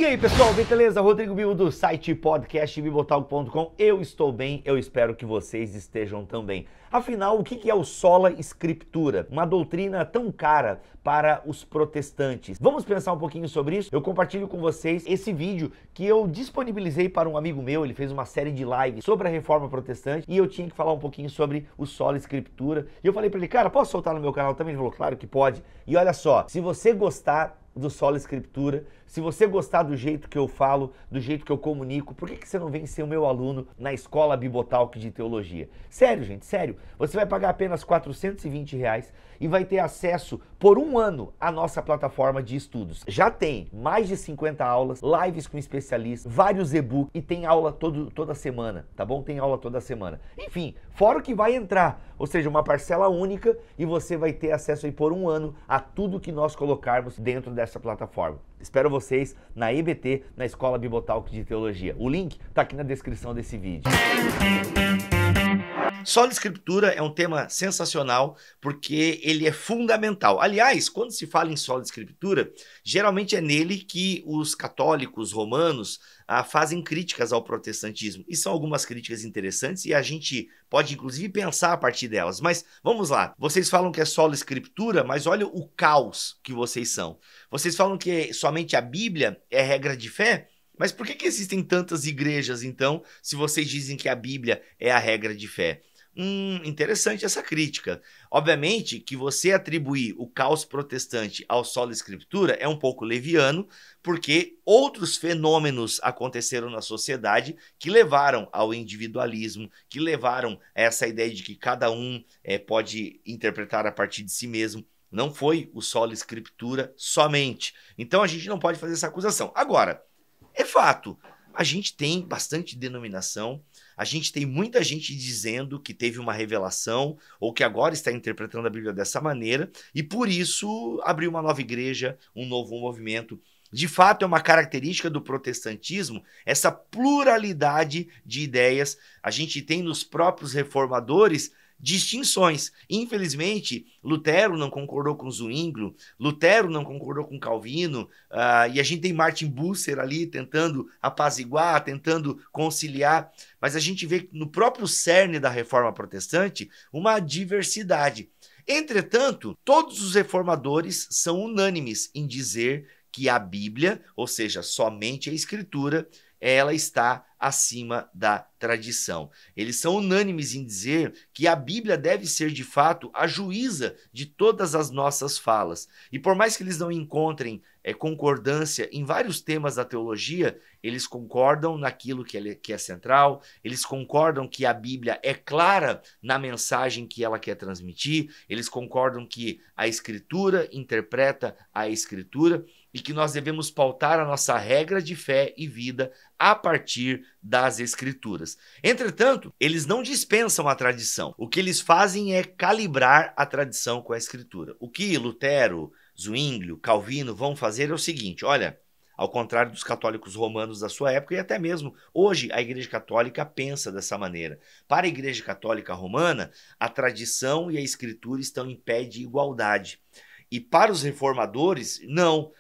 E aí pessoal, beleza? Rodrigo Bibo do site podcastbibotalk.com. Eu estou bem, eu espero que vocês estejam também. Afinal, o que é o Sola Scriptura? Uma doutrina tão cara para os protestantes. Vamos pensar um pouquinho sobre isso? Eu compartilho com vocês esse vídeo que eu disponibilizei para um amigo meu. Ele fez uma série de lives sobre a Reforma Protestante e eu tinha que falar um pouquinho sobre o Sola Scriptura. E eu falei para ele, cara, posso soltar no meu canal também? Ele falou, claro que pode. E olha só, se você gostar do Sola Scriptura, se você gostar do jeito que eu falo, do jeito que eu comunico, por que você não vem ser o meu aluno na Escola Bibotalk de Teologia? Sério, gente, sério. Você vai pagar apenas R$420 e vai ter acesso por um ano à nossa plataforma de estudos. Já tem mais de 50 aulas, lives com especialistas, vários e-books e tem aula toda semana, tá bom? Tem aula toda semana. Enfim, fora o que vai entrar, ou seja, uma parcela única e você vai ter acesso aí por um ano a tudo que nós colocarmos dentro dessa plataforma. Espero vocês na EBT, na Escola Bibotalk de Teologia. O link está aqui na descrição desse vídeo. Sola Escritura é um tema sensacional porque ele é fundamental. Aliás, quando se fala em Sola Escritura, geralmente é nele que os católicos romanos fazem críticas ao protestantismo. E são algumas críticas interessantes e a gente pode inclusive pensar a partir delas. Mas vamos lá, vocês falam que é Sola Escritura, mas olha o caos que vocês são. Vocês falam que somente a Bíblia é regra de fé? Mas por que existem tantas igrejas, então, se vocês dizem que a Bíblia é a regra de fé? Interessante essa crítica. Obviamente que você atribuir o caos protestante ao Sola Escritura é um pouco leviano, porque outros fenômenos aconteceram na sociedade que levaram ao individualismo, que levaram a essa ideia de que cada um pode interpretar a partir de si mesmo. Não foi o Sola Escritura somente. Então a gente não pode fazer essa acusação. Agora, é fato, a gente tem bastante denominação, a gente tem muita gente dizendo que teve uma revelação ou que agora está interpretando a Bíblia dessa maneira e por isso abriu uma nova igreja, um novo movimento. De fato, é uma característica do protestantismo essa pluralidade de ideias. A gente tem nos próprios reformadores distinções. Infelizmente, Lutero não concordou com Zwinglio, Lutero não concordou com Calvino, e a gente tem Martin Bucer ali tentando apaziguar, tentando conciliar, mas a gente vê no próprio cerne da Reforma Protestante uma diversidade. Entretanto, todos os reformadores são unânimes em dizer que a Bíblia, ou seja, somente a Escritura, ela está acima da tradição. Eles são unânimes em dizer que a Bíblia deve ser, de fato, a juíza de todas as nossas falas. E por mais que eles não encontrem concordância em vários temas da teologia, eles concordam naquilo que é central, eles concordam que a Bíblia é clara na mensagem que ela quer transmitir, eles concordam que a Escritura interpreta a Escritura e que nós devemos pautar a nossa regra de fé e vida a partir das Escrituras. Entretanto, eles não dispensam a tradição. O que eles fazem é calibrar a tradição com a Escritura. O que Lutero, Zwinglio, Calvino vão fazer é o seguinte, olha, ao contrário dos católicos romanos da sua época e até mesmo hoje a Igreja Católica pensa dessa maneira. Para a Igreja Católica Romana, a tradição e a Escritura estão em pé de igualdade. E para os reformadores, não.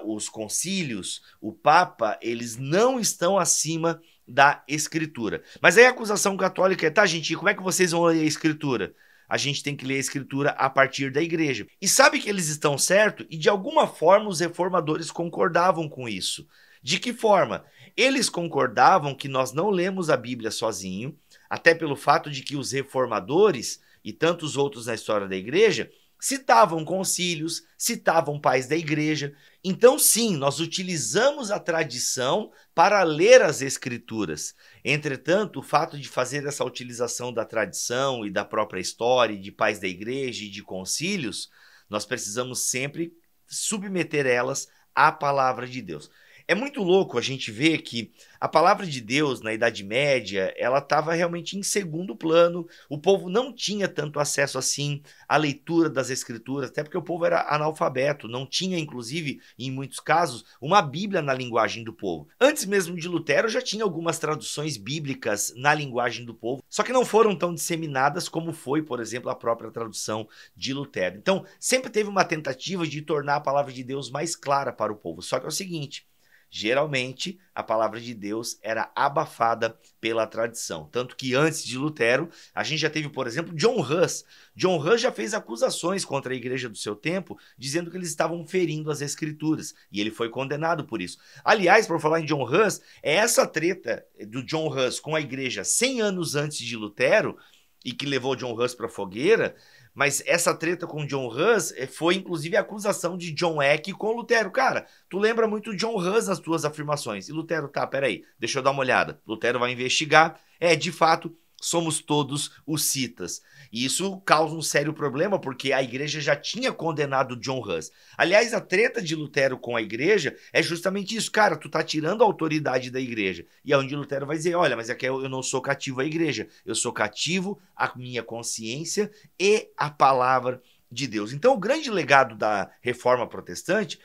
Os concílios, o Papa, eles não estão acima da Escritura. Mas aí a acusação católica é, tá, gente, como é que vocês vão ler a Escritura? A gente tem que ler a Escritura a partir da igreja. E sabe que eles estão certos? E de alguma forma os reformadores concordavam com isso. De que forma? Eles concordavam que nós não lemos a Bíblia sozinho, até pelo fato de que os reformadores e tantos outros na história da igreja citavam concílios, citavam pais da igreja. Então, sim, nós utilizamos a tradição para ler as Escrituras. Entretanto, o fato de fazer essa utilização da tradição e da própria história, de pais da igreja e de concílios, nós precisamos sempre submeter elas à palavra de Deus. É muito louco a gente ver que a palavra de Deus na Idade Média, ela estava realmente em segundo plano, o povo não tinha tanto acesso assim à leitura das Escrituras, até porque o povo era analfabeto, não tinha inclusive, em muitos casos, uma Bíblia na linguagem do povo. Antes mesmo de Lutero já tinha algumas traduções bíblicas na linguagem do povo, só que não foram tão disseminadas como foi, por exemplo, a própria tradução de Lutero. Então, sempre teve uma tentativa de tornar a palavra de Deus mais clara para o povo, só que é o seguinte, Geralmente, a palavra de Deus era abafada pela tradição. Tanto que antes de Lutero, a gente já teve, por exemplo, John Hus. John Hus já fez acusações contra a igreja do seu tempo, dizendo que eles estavam ferindo as escrituras. E ele foi condenado por isso. Aliás, por falar em John Hus, é essa treta do John Hus com a igreja 100 anos antes de Lutero, e que levou John Hus para a fogueira, mas essa treta com John Hus foi inclusive a acusação de John Eck com Lutero. Cara, tu lembra muito John Hus nas tuas afirmações. E Lutero, tá, peraí, deixa eu dar uma olhada. Lutero vai investigar. De fato, somos todos os citas. E isso causa um sério problema, porque a igreja já tinha condenado John Hus. Aliás, a treta de Lutero com a igreja é justamente isso. Cara, tu tá tirando a autoridade da igreja. E é onde Lutero vai dizer, olha, mas é que eu não sou cativo à igreja. Eu sou cativo à minha consciência e à palavra de Deus. Então, o grande legado da reforma protestante,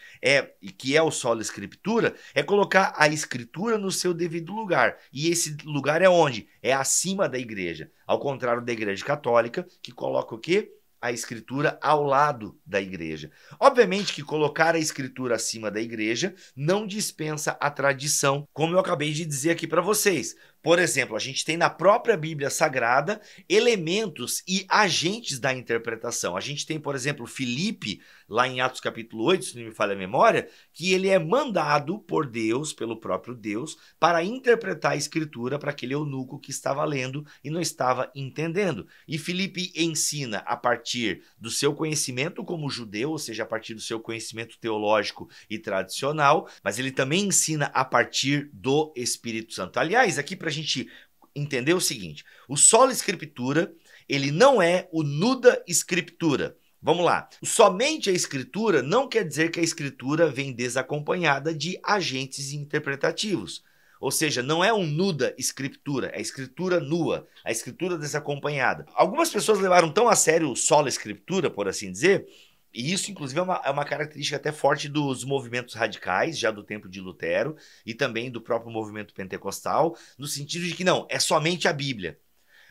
que é o sola escritura, é colocar a escritura no seu devido lugar. E esse lugar é onde? É acima da igreja. Ao contrário da igreja católica, que coloca o quê? A escritura ao lado da igreja. Obviamente que colocar a escritura acima da igreja não dispensa a tradição, como eu acabei de dizer aqui para vocês. Por exemplo, a gente tem na própria Bíblia Sagrada elementos e agentes da interpretação. A gente tem, por exemplo, Filipe, lá em Atos capítulo 8, se não me falha a memória, que ele é mandado por Deus, pelo próprio Deus, para interpretar a escritura para aquele eunuco que estava lendo e não estava entendendo. E Filipe ensina a partir do seu conhecimento como judeu, ou seja, a partir do seu conhecimento teológico e tradicional, mas ele também ensina a partir do Espírito Santo. Aliás, aqui para a gente entender o seguinte, o sola escritura, ele não é o nuda escritura. Vamos lá, somente a escritura não quer dizer que a escritura vem desacompanhada de agentes interpretativos. Ou seja, não é um nuda escritura, é a escritura nua, a escritura desacompanhada. Algumas pessoas levaram tão a sério o sola escritura, por assim dizer, e isso, inclusive, é uma característica até forte dos movimentos radicais, já do tempo de Lutero, e também do próprio movimento pentecostal, no sentido de que não, é somente a Bíblia.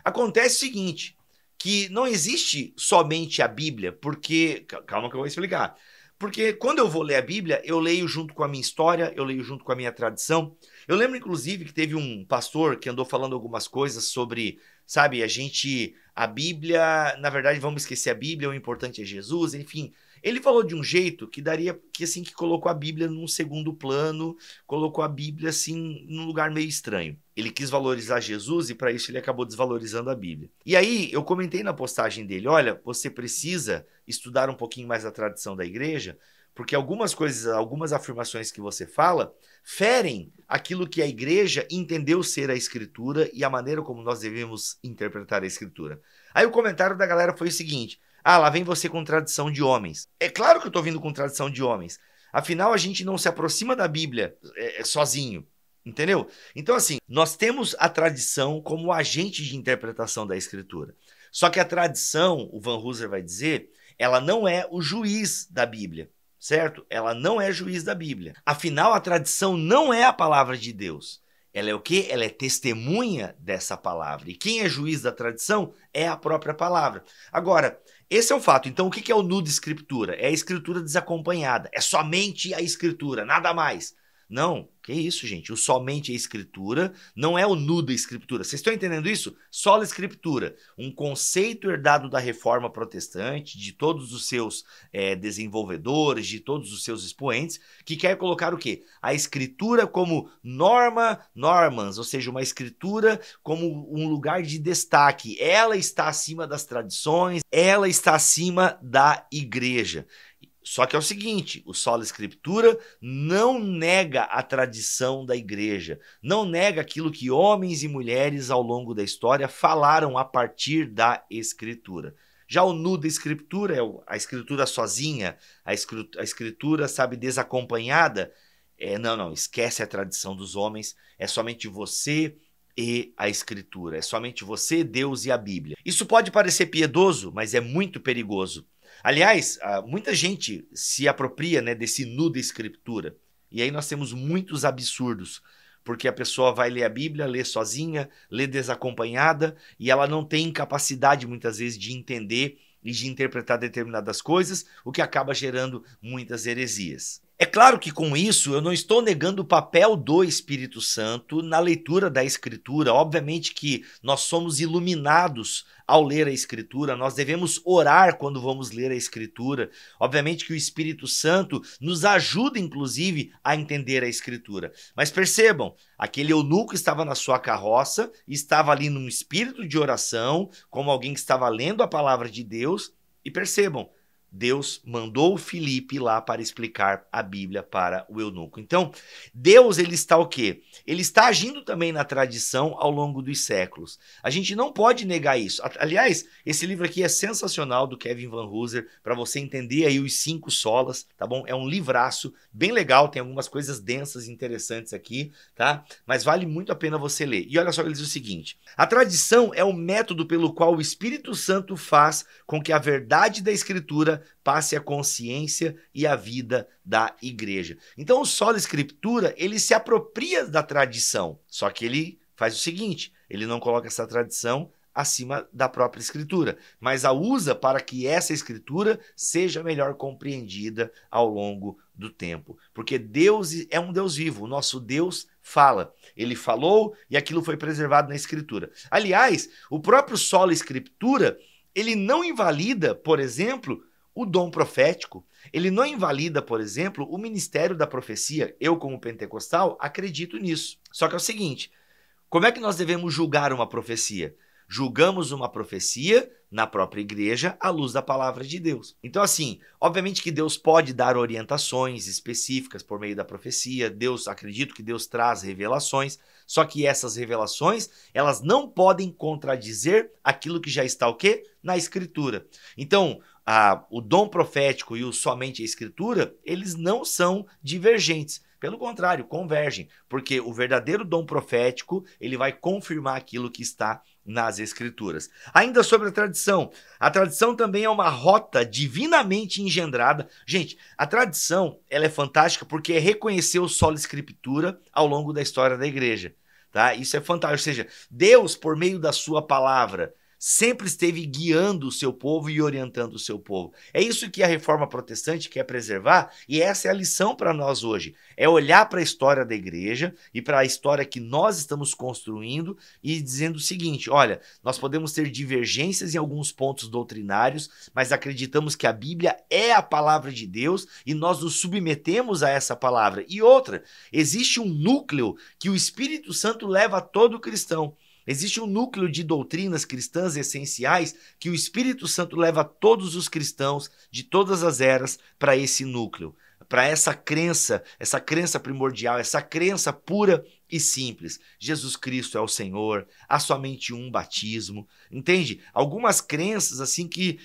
Acontece o seguinte, que não existe somente a Bíblia, porque... Calma que eu vou explicar. Porque quando eu vou ler a Bíblia, eu leio junto com a minha história, eu leio junto com a minha tradição. Eu lembro, inclusive, que teve um pastor que andou falando algumas coisas sobre, sabe, a Bíblia, na verdade, vamos esquecer a Bíblia, o importante é Jesus, enfim. Ele falou de um jeito que daria, que colocou a Bíblia num segundo plano, colocou a Bíblia, assim, num lugar meio estranho. Ele quis valorizar Jesus e para isso ele acabou desvalorizando a Bíblia. E aí eu comentei na postagem dele, olha, você precisa estudar um pouquinho mais a tradição da igreja, porque algumas coisas, algumas afirmações que você fala, ferem aquilo que a igreja entendeu ser a escritura e a maneira como nós devemos interpretar a escritura. Aí o comentário da galera foi o seguinte, lá vem você com tradição de homens. É claro que eu estou vindo com tradição de homens. Afinal, a gente não se aproxima da Bíblia sozinho. Entendeu? Então, assim, nós temos a tradição como agente de interpretação da escritura. Só que a tradição, o Van Hooser vai dizer, ela não é o juiz da Bíblia, certo? Ela não é juiz da Bíblia. Afinal, a tradição não é a palavra de Deus. Ela é o quê? Ela é testemunha dessa palavra. E quem é juiz da tradição é a própria palavra. Agora, esse é o fato. Então, o que é o nuda escritura? É a escritura desacompanhada. É somente a escritura, nada mais. Não, que isso, gente? O somente a escritura não é o nuda escritura. Vocês estão entendendo isso? Sola escritura, um conceito herdado da reforma protestante, de todos os seus desenvolvedores, de todos os seus expoentes, que quer colocar o quê? A escritura como normans, ou seja, uma escritura como um lugar de destaque. Ela está acima das tradições, ela está acima da igreja. Só que é o seguinte, o sola escritura não nega a tradição da igreja, não nega aquilo que homens e mulheres ao longo da história falaram a partir da escritura. Já o nuda escritura é a escritura sozinha, a escritura, sabe, desacompanhada. Não, esquece a tradição dos homens, é somente você e a escritura, é somente você, Deus e a Bíblia. Isso pode parecer piedoso, mas é muito perigoso. Aliás, muita gente se apropria, né, desse nuda escritura. E aí nós temos muitos absurdos, porque a pessoa vai ler a Bíblia, lê sozinha, lê desacompanhada, e ela não tem capacidade, muitas vezes, de entender e de interpretar determinadas coisas, o que acaba gerando muitas heresias. É claro que com isso eu não estou negando o papel do Espírito Santo na leitura da Escritura. Obviamente que nós somos iluminados ao ler a Escritura, nós devemos orar quando vamos ler a Escritura. Obviamente que o Espírito Santo nos ajuda, inclusive, a entender a Escritura. Mas percebam, aquele eunuco estava na sua carroça, estava ali num espírito de oração, como alguém que estava lendo a palavra de Deus, e percebam, Deus mandou Filipe lá para explicar a Bíblia para o eunuco. Então, Deus, ele está o quê? Ele está agindo também na tradição ao longo dos séculos. A gente não pode negar isso. Aliás, esse livro aqui é sensacional, do Kevin Van Hooser, para você entender aí os 5 solas, tá bom? É um livraço bem legal, tem algumas coisas densas e interessantes aqui, tá? Mas vale muito a pena você ler. E olha só, ele diz o seguinte: a tradição é o método pelo qual o Espírito Santo faz com que a verdade da Escritura passe a consciência e a vida da igreja. Então o Sola Escritura, ele se apropria da tradição, só que ele faz o seguinte, ele não coloca essa tradição acima da própria Escritura, mas a usa para que essa Escritura seja melhor compreendida ao longo do tempo. Porque Deus é um Deus vivo, o nosso Deus fala. Ele falou e aquilo foi preservado na Escritura. Aliás, o próprio Sola Escritura, ele não invalida, por exemplo, o dom profético. Ele não invalida, por exemplo, o ministério da profecia. Eu, como pentecostal, acredito nisso. Só que é o seguinte, como é que nós devemos julgar uma profecia? Julgamos uma profecia na própria igreja à luz da palavra de Deus. Então, assim, obviamente que Deus pode dar orientações específicas por meio da profecia. Acredito que Deus traz revelações, só que essas revelações, elas não podem contradizer aquilo que já está o quê? Na Escritura. Então, o dom profético e somente a Escritura, eles não são divergentes. Pelo contrário, convergem, porque o verdadeiro dom profético, ele vai confirmar aquilo que está nas Escrituras. Ainda sobre a tradição também é uma rota divinamente engendrada. Gente, a tradição, ela é fantástica porque é reconhecer o solo Escritura ao longo da história da igreja. Tá? Isso é fantástico, ou seja, Deus, por meio da sua palavra, sempre esteve guiando o seu povo e orientando o seu povo. É isso que a Reforma Protestante quer preservar, e essa é a lição para nós hoje. É olhar para a história da igreja e para a história que nós estamos construindo e dizendo o seguinte, olha, nós podemos ter divergências em alguns pontos doutrinários, mas acreditamos que a Bíblia é a palavra de Deus e nós nos submetemos a essa palavra. E outra, existe um núcleo que o Espírito Santo leva a todo cristão. Existe um núcleo de doutrinas cristãs essenciais que o Espírito Santo leva todos os cristãos de todas as eras para esse núcleo, para essa crença primordial, essa crença pura e simples. Jesus Cristo é o Senhor, há somente um batismo, entende? Algumas crenças assim que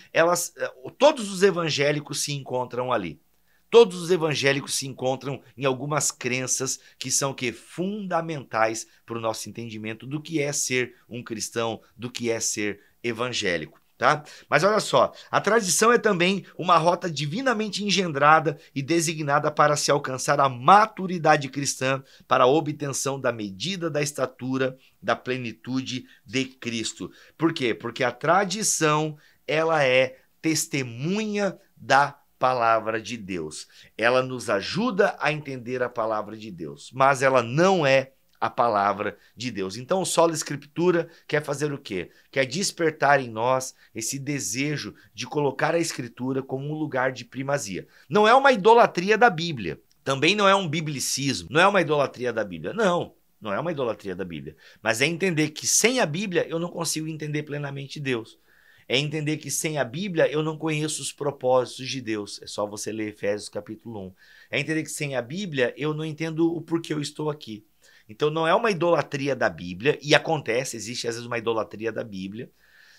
todos os evangélicos se encontram ali. Todos os evangélicos se encontram em algumas crenças que são fundamentais para o nosso entendimento do que é ser um cristão, do que é ser evangélico. Tá? Mas olha só, a tradição é também uma rota divinamente engendrada e designada para se alcançar a maturidade cristã para a obtenção da medida da estatura da plenitude de Cristo. Por quê? Porque a tradição, ela é testemunha da palavra de Deus. Ela nos ajuda a entender a palavra de Deus, mas ela não é a palavra de Deus. Então o Sola Escritura quer fazer o quê? Quer despertar em nós esse desejo de colocar a Escritura como um lugar de primazia. Não é uma idolatria da Bíblia, também não é um biblicismo, não é uma idolatria da Bíblia, não é uma idolatria da Bíblia, mas é entender que sem a Bíblia eu não consigo entender plenamente Deus. É entender que sem a Bíblia eu não conheço os propósitos de Deus. É só você ler Efésios capítulo 1. É entender que sem a Bíblia eu não entendo o porquê eu estou aqui. Então não é uma idolatria da Bíblia, e existe às vezes uma idolatria da Bíblia,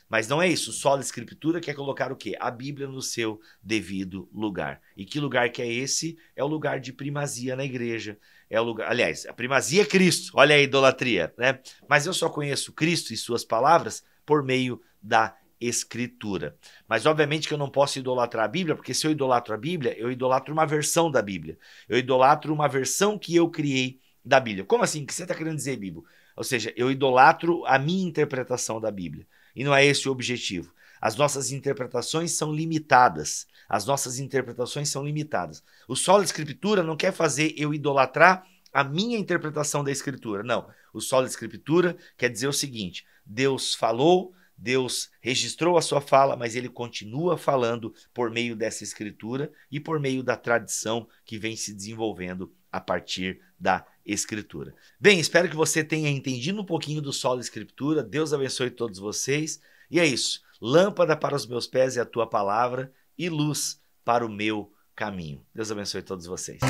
mas não é isso. Sola Escritura quer colocar o quê? A Bíblia no seu devido lugar. E que lugar que é esse? É o lugar de primazia na igreja. É o lugar, aliás, a primazia é Cristo. Olha a idolatria, né? Mas eu só conheço Cristo e suas palavras por meio da Escritura. Mas obviamente que eu não posso idolatrar a Bíblia, porque se eu idolatro a Bíblia, eu idolatro uma versão da Bíblia. Eu idolatro uma versão que eu criei da Bíblia. Como assim? O que você está querendo dizer, Bíblia? Ou seja, eu idolatro a minha interpretação da Bíblia. E não é esse o objetivo. As nossas interpretações são limitadas. As nossas interpretações são limitadas. O Sola Escritura não quer fazer eu idolatrar a minha interpretação da Escritura. Não. O Sola Escritura quer dizer o seguinte: Deus falou, Deus registrou a sua fala, mas ele continua falando por meio dessa Escritura e por meio da tradição que vem se desenvolvendo a partir da Escritura. Bem, espero que você tenha entendido um pouquinho do Sola Escritura. Deus abençoe todos vocês. E é isso. Lâmpada para os meus pés é a tua palavra e luz para o meu caminho. Deus abençoe todos vocês.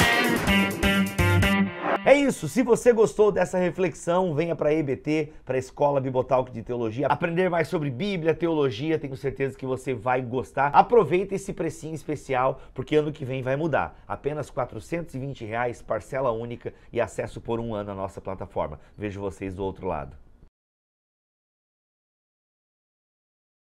É isso, se você gostou dessa reflexão, venha para a EBT, para a Escola Bibotalk de Teologia, aprender mais sobre Bíblia, teologia, tenho certeza que você vai gostar. Aproveita esse precinho especial, porque ano que vem vai mudar. Apenas R$ 420, parcela única e acesso por 1 ano à nossa plataforma. Vejo vocês do outro lado.